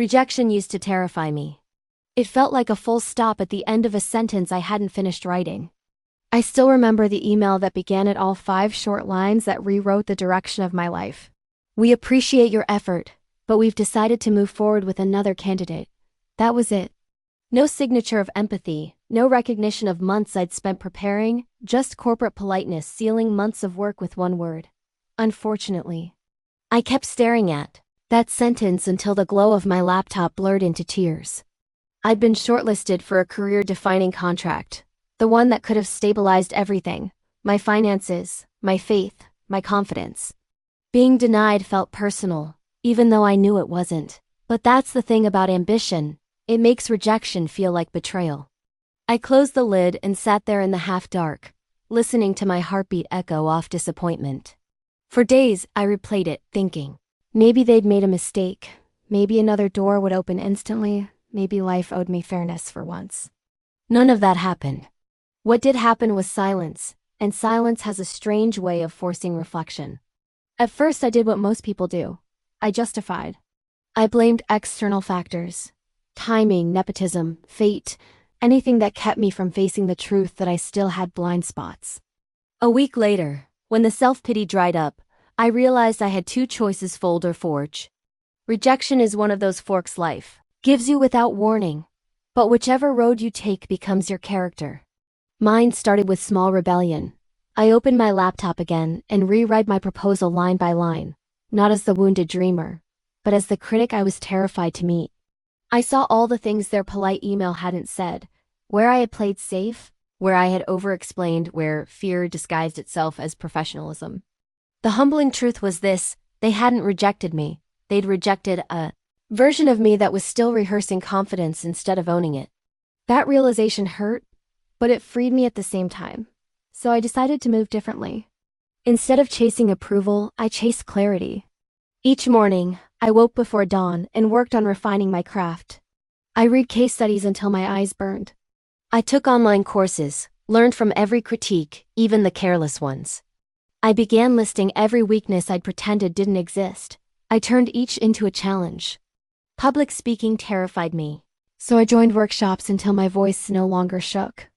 Rejection used to terrify me. It felt like a full stop at the end of a sentence I hadn't finished writing. I still remember the email that began at all 5 short lines that rewrote the direction of my life. "We appreciate your effort, but we've decided to move forward with another candidate." That was it. No signature of empathy, no recognition of months I'd spent preparing, just corporate politeness sealing months of work with one word. Unfortunately. I kept staring at that sentence until the glow of my laptop blurred into tears. I'd been shortlisted for a career-defining contract, the one that could have stabilized everything: my finances, my faith, my confidence. Being denied felt personal, even though I knew it wasn't. But that's the thing about ambition. It makes rejection feel like betrayal. I closed the lid and sat there in the half-dark, listening to my heartbeat echo off disappointment. For days, I replayed it, thinking, maybe they'd made a mistake. Maybe another door would open instantly. Maybe life owed me fairness for once. None of that happened. What did happen was silence, and silence has a strange way of forcing reflection. At first, I did what most people do. I justified. I blamed external factors. Timing, nepotism, fate, anything that kept me from facing the truth that I still had blind spots. A week later, when the self-pity dried up, I realized I had 2 choices: fold or forge. Rejection is one of those forks life gives you without warning, but whichever road you take becomes your character. Mine started with small rebellion. I opened my laptop again and rewrite my proposal line by line, not as the wounded dreamer, but as the critic I was terrified to meet. I saw all the things their polite email hadn't said, where I had played safe, where I had over-explained, where fear disguised itself as professionalism. The humbling truth was this: they hadn't rejected me, they'd rejected a version of me that was still rehearsing confidence instead of owning it. That realization hurt, but it freed me at the same time. So I decided to move differently. Instead of chasing approval, I chased clarity. Each morning, I woke before dawn and worked on refining my craft. I read case studies until my eyes burned. I took online courses, learned from every critique, even the careless ones. I began listing every weakness I'd pretended didn't exist. I turned each into a challenge. Public speaking terrified me, so I joined workshops until my voice no longer shook.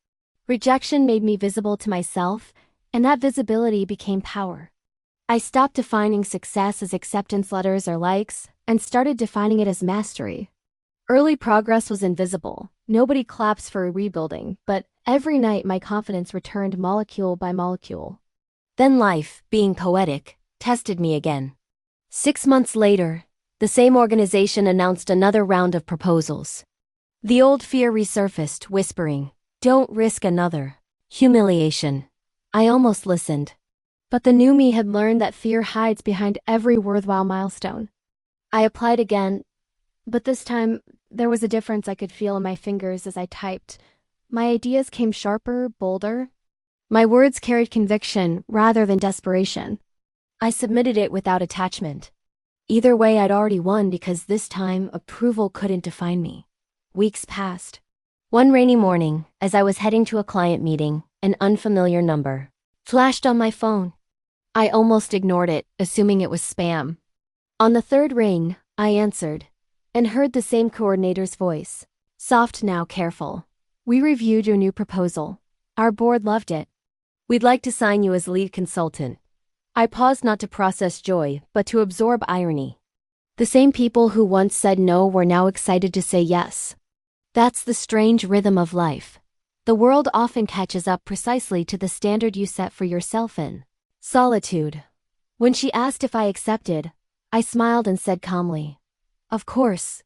Rejection made me visible to myself, and that visibility became power. I stopped defining success as acceptance letters or likes, and started defining it as mastery. Early progress was invisible. Nobody claps for rebuilding, but every night my confidence returned molecule by molecule. Then life, being poetic, tested me again. 6 months later, the same organization announced another round of proposals. The old fear resurfaced, whispering, "Don't risk another humiliation." I almost listened. But the new me had learned that fear hides behind every worthwhile milestone. I applied again, but this time, there was a difference I could feel in my fingers as I typed. My ideas came sharper, bolder. My words carried conviction rather than desperation. I submitted it without attachment. Either way, I'd already won because this time, approval couldn't define me. Weeks passed. One rainy morning, as I was heading to a client meeting, an unfamiliar number flashed on my phone. I almost ignored it, assuming it was spam. On the 3rd ring, I answered, and heard the same coordinator's voice. Soft now, careful. "We reviewed your new proposal. Our board loved it. We'd like to sign you as lead consultant." I paused not to process joy, but to absorb irony. The same people who once said no were now excited to say yes. That's the strange rhythm of life. The world often catches up precisely to the standard you set for yourself in solitude. When she asked if I accepted, I smiled and said calmly, "Of course.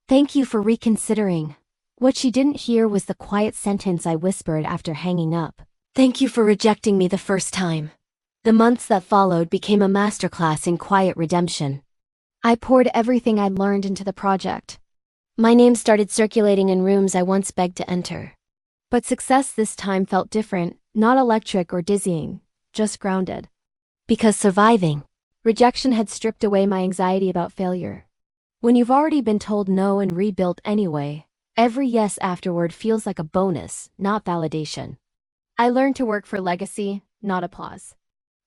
Thank you for reconsidering." What she didn't hear was the quiet sentence I whispered after hanging up. "Thank you for rejecting me the first time." The months that followed became a masterclass in quiet redemption. I poured everything I'd learned into the project. My name started circulating in rooms I once begged to enter. But success this time felt different, not electric or dizzying, just grounded. Because surviving rejection had stripped away my anxiety about failure. When you've already been told no and rebuilt anyway, every yes afterward feels like a bonus, not validation. I learned to work for legacy, not applause.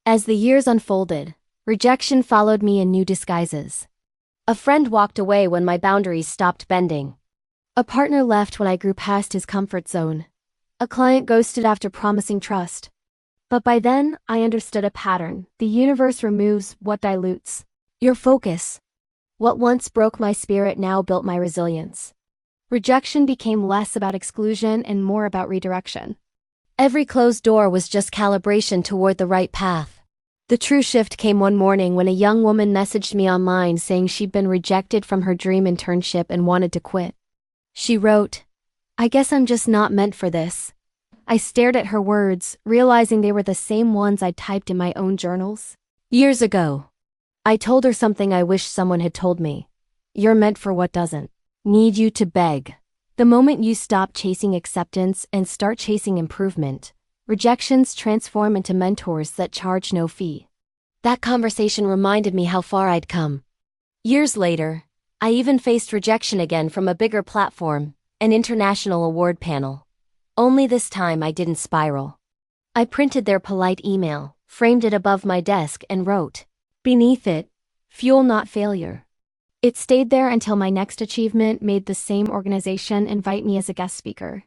As the years unfolded, rejection followed me in new disguises. A friend walked away when my boundaries stopped bending. A partner left when I grew past his comfort zone. A client ghosted after promising trust. But by then, I understood a pattern. The universe removes what dilutes your focus. What once broke my spirit now built my resilience. Rejection became less about exclusion and more about redirection. Every closed door was just calibration toward the right path. The true shift came one morning when a young woman messaged me online saying she'd been rejected from her dream internship and wanted to quit. She wrote, "I guess I'm just not meant for this." I stared at her words, realizing they were the same ones I'd typed in my own journals years ago. I told her something I wish someone had told me. You're meant for what doesn't need you to beg. The moment you stop chasing acceptance and start chasing improvement, rejections transform into mentors that charge no fee. That conversation reminded me how far I'd come. Years later, I even faced rejection again from a bigger platform, an international award panel. Only this time I didn't spiral. I printed their polite email, framed it above my desk, and wrote, beneath it, "Fuel not failure." It stayed there until my next achievement made the same organization invite me as a guest speaker.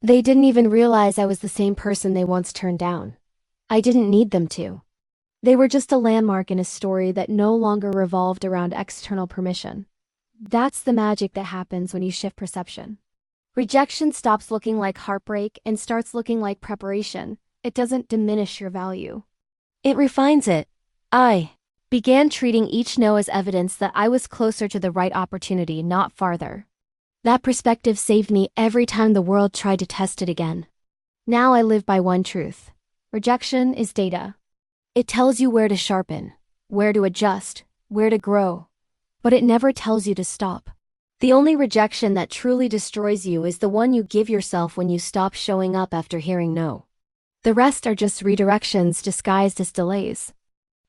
They didn't even realize I was the same person they once turned down. I didn't need them to. They were just a landmark in a story that no longer revolved around external permission. That's the magic that happens when you shift perception. Rejection stops looking like heartbreak and starts looking like preparation. It doesn't diminish your value. It refines it. I began treating each no as evidence that I was closer to the right opportunity, not farther. That perspective saved me every time the world tried to test it again. Now I live by one truth. Rejection is data. It tells you where to sharpen, where to adjust, where to grow. But it never tells you to stop. The only rejection that truly destroys you is the one you give yourself when you stop showing up after hearing no. The rest are just redirections disguised as delays.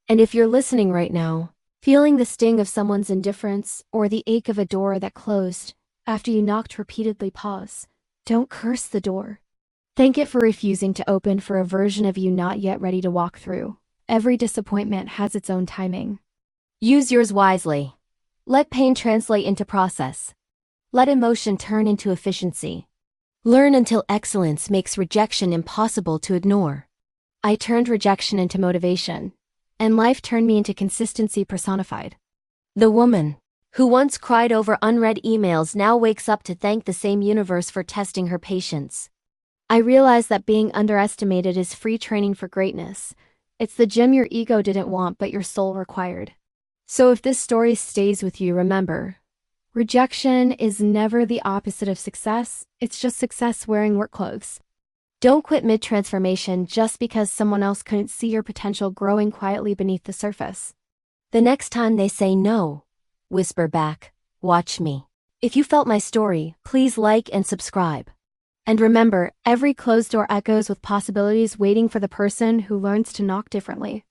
And if you're listening right now, feeling the sting of someone's indifference or the ache of a door that closed after you knocked repeatedly, pause. Don't curse the door. Thank it for refusing to open for a version of you not yet ready to walk through. Every disappointment has its own timing. Use yours wisely. Let pain translate into process. Let emotion turn into efficiency. Learn until excellence makes rejection impossible to ignore. I turned rejection into motivation, and life turned me into consistency personified. The woman who once cried over unread emails now wakes up to thank the same universe for testing her patience. I realized that being underestimated is free training for greatness. It's the gym your ego didn't want but your soul required. So if this story stays with you, remember, rejection is never the opposite of success. It's just success wearing work clothes. Don't quit mid-transformation just because someone else couldn't see your potential growing quietly beneath the surface. The next time they say no, whisper back, "Watch me." If you felt my story, please like and subscribe. And remember, every closed door echoes with possibilities waiting for the person who learns to knock differently.